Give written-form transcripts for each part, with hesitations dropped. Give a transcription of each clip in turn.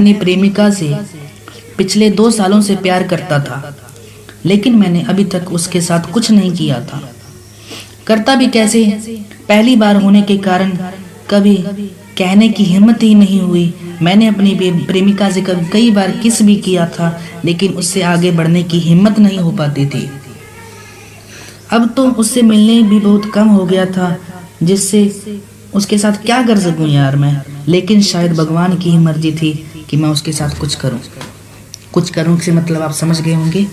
अपनी प्रेमिका से पिछले 2 सालों से प्यार करता था, लेकिन मैंने अभी तक उसके साथ कुछ नहीं किया था। करता भी कैसे, पहली बार होने के कारण कभी कहने की हिम्मत ही नहीं हुई। मैंने अपनी प्रेमिका से कई बार किस भी किया था, लेकिन उससे आगे बढ़ने की हिम्मत नहीं हो पाती थी। अब तो उससे मिलने भी बहुत कम हो गया था, जिससे उसके साथ क्या कर सकूं यार मैं। लेकिन शायद भगवान की ही मर्जी थी कि मैं उसके साथ कुछ करूं से मतलब आप समझ गए होंगे।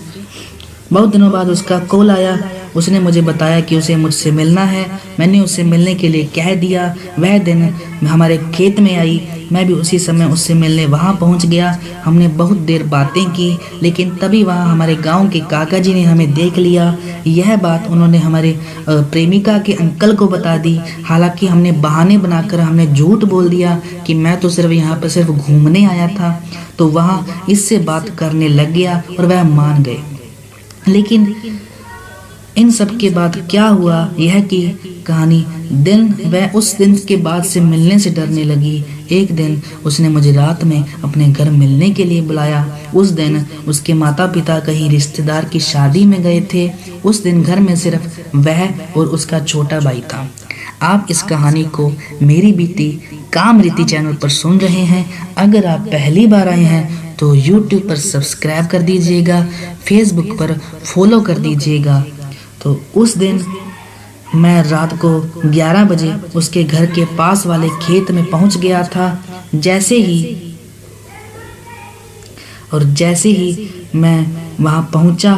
बहुत दिनों बाद उसका कॉल आया। उसने मुझे बताया कि उसे मुझसे मिलना है। मैंने उससे मिलने के लिए कह दिया। वह दिन हमारे खेत में आई। मैं भी उसी समय उससे मिलने वहाँ पहुँच गया। हमने बहुत देर बातें की, लेकिन तभी वहाँ हमारे गांव के काका जी ने हमें देख लिया। यह बात उन्होंने हमारे प्रेमिका के अंकल को बता दी। हालांकि हमने बहाने बनाकर हमने झूठ बोल दिया कि मैं तो सिर्फ यहाँ पर सिर्फ घूमने आया था। तो वहाँ इससे बात करने लग गया और वह मान गए। लेकिन इन सब के बाद क्या हुआ, यह की कहानी। वह उस दिन के बाद से मिलने से डरने लगी। एक दिन उसने मुझे रात में अपने घर मिलने के लिए बुलाया। उस दिन उसके माता पिता कहीं रिश्तेदार की शादी में गए थे। उस दिन घर में सिर्फ वह और उसका छोटा भाई था। आप इस कहानी को मेरी बीती काम रीति चैनल पर सुन रहे हैं। अगर आप पहली बार आए हैं तो YouTube पर सब्सक्राइब कर दीजिएगा, Facebook पर फॉलो कर दीजिएगा। तो उस दिन मैं रात को 11 बजे उसके घर के पास वाले खेत में पहुंच गया था। जैसे ही मैं वहां पहुंचा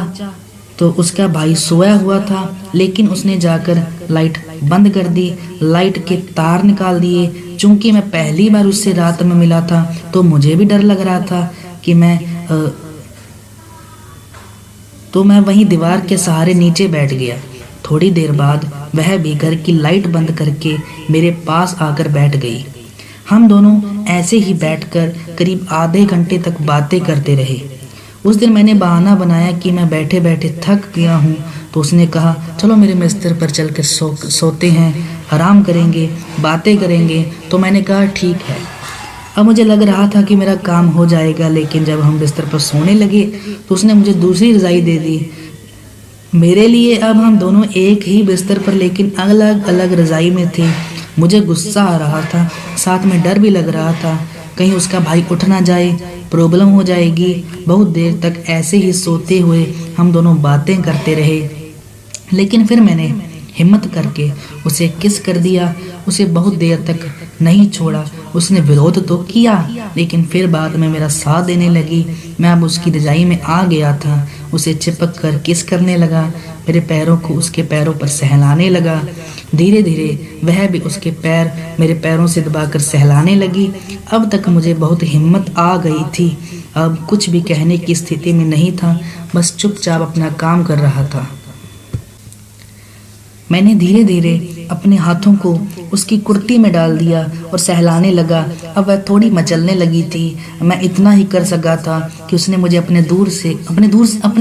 तो उसका भाई सोया हुआ था, लेकिन उसने जाकर लाइट बंद कर दी, लाइट के तार निकाल दिए। चूंकि मैं पहली बार उससे रात में मिला था तो मुझे भी डर लग रहा था कि मैं वहीं दीवार के सहारे नीचे बैठ गया। थोड़ी देर बाद वह भी घर की लाइट बंद करके मेरे पास आकर बैठ गई। हम दोनों ऐसे ही बैठकर करीब आधे घंटे तक बातें करते रहे। उस दिन मैंने बहाना बनाया कि मैं बैठे बैठे थक गया हूँ, तो उसने कहा चलो मेरे बिस्तर पर चलकर सोते हैं, आराम करेंगे, बातें करेंगे। तो मैंने कहा ठीक है। अब मुझे लग रहा था कि मेरा काम हो जाएगा, लेकिन जब हम बिस्तर पर सोने लगे तो उसने मुझे दूसरी रज़ाई दे दी मेरे लिए। अब हम दोनों एक ही बिस्तर पर लेकिन अलग अलग रज़ाई में थे। मुझे गुस्सा आ रहा था, साथ में डर भी लग रहा था कहीं उसका भाई उठ ना जाए, प्रॉब्लम हो जाएगी। बहुत देर तक ऐसे ही सोते हुए हम दोनों बातें करते रहे, लेकिन फिर मैंने हिम्मत करके उसे किस कर दिया। उसे बहुत देर तक नहीं छोड़ा। उसने विरोध तो किया, लेकिन फिर बाद में मेरा साथ देने लगी। मैं अब उसकी रज़ाई में आ गया था, उसे चिपक कर किस करने लगा, मेरे पैरों को उसके पैरों पर सहलाने लगा। धीरे धीरे वह भी उसके पैर मेरे पैरों से दबाकर सहलाने लगी। अब तक मुझे बहुत हिम्मत आ गई थी। अब कुछ भी कहने की स्थिति में नहीं था, बस चुपचाप अपना काम कर रहा था। मैंने धीरे धीरे अपने हाथों को उसकी कुर्ती में डाल दिया और सहलाने लगा। अब वह थोड़ी मचलने लगी थी। मैं इतना ही कर सका था कि उसने मुझे अपने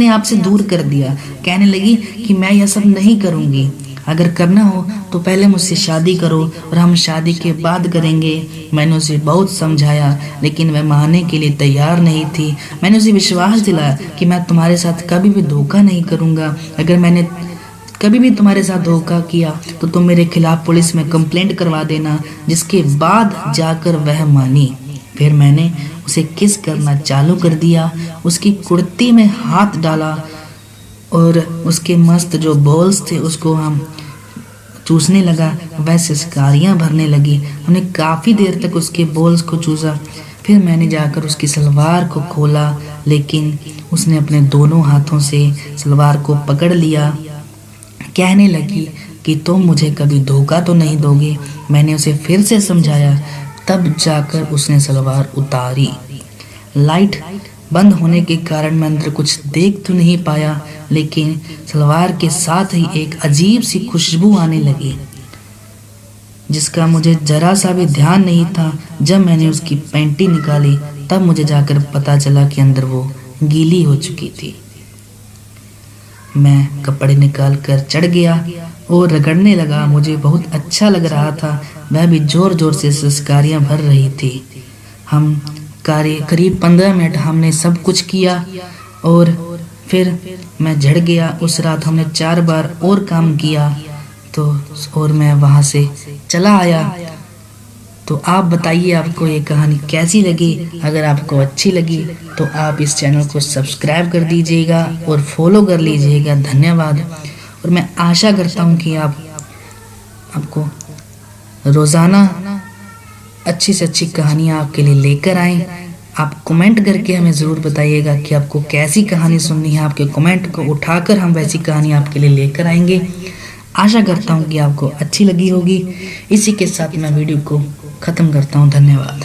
आप से दूर कर दिया। कहने लगी कि मैं यह सब नहीं करूँगी, अगर करना हो तो पहले मुझसे शादी करो और हम शादी के बाद करेंगे। मैंने उसे बहुत समझाया, लेकिन वह मानने के लिए तैयार नहीं थी। मैंने उसे विश्वास दिलाया कि मैं तुम्हारे साथ कभी भी धोखा नहीं करूँगा। अगर मैंने कभी भी तुम्हारे साथ धोखा किया तो तुम मेरे खिलाफ पुलिस में कंप्लेंट करवा देना। जिसके बाद जाकर वह मानी। फिर मैंने उसे किस करना चालू कर दिया। उसकी कुर्ती में हाथ डाला और उसके मस्त जो बॉल्स थे उसको हम चूसने लगा। वह सिसकारियाँ भरने लगी। हमने काफ़ी देर तक उसके बॉल्स को चूसा। फिर मैंने जाकर उसकी सलवार को खोला, लेकिन उसने अपने दोनों हाथों से सलवार को पकड़ लिया। कहने लगी कि तुम मुझे कभी धोखा तो नहीं दोगे। मैंने उसे फिर से समझाया, तब जाकर उसने सलवार उतारी। लाइट बंद होने के कारण मैं अंदर कुछ देख तो नहीं पाया, लेकिन सलवार के साथ ही एक अजीब सी खुशबू आने लगी, जिसका मुझे जरा सा भी ध्यान नहीं था। जब मैंने उसकी पैंटी निकाली तब मुझे जाकर पता चला कि अंदर वो गीली हो चुकी थी। मैं कपड़े निकाल कर चढ़ गया और रगड़ने लगा। मुझे बहुत अच्छा लग रहा था। वह भी जोर जोर से सिसकारियाँ भर रही थी। हम करीब 15 मिनट हमने सब कुछ किया और फिर मैं झड़ गया। उस रात हमने 4 बार और काम किया तो और मैं वहाँ से चला आया। तो आप बताइए आपको ये कहानी कैसी लगी। अगर आपको अच्छी लगी तो आप इस चैनल को सब्सक्राइब कर दीजिएगा और फॉलो कर लीजिएगा। धन्यवाद। और मैं आशा करता हूँ कि आपको रोज़ाना अच्छी से अच्छी कहानियाँ आपके लिए लेकर आएँ। आप कमेंट करके हमें ज़रूर बताइएगा कि आपको कैसी कहानी सुननी है। आपके कमेंट को उठाकर हम वैसी कहानी आपके लिए लेकर आएंगे। आशा करता हूँ कि आपको अच्छी लगी होगी। इसी के साथ मैं वीडियो को ख़त्म करता हूँ। धन्यवाद।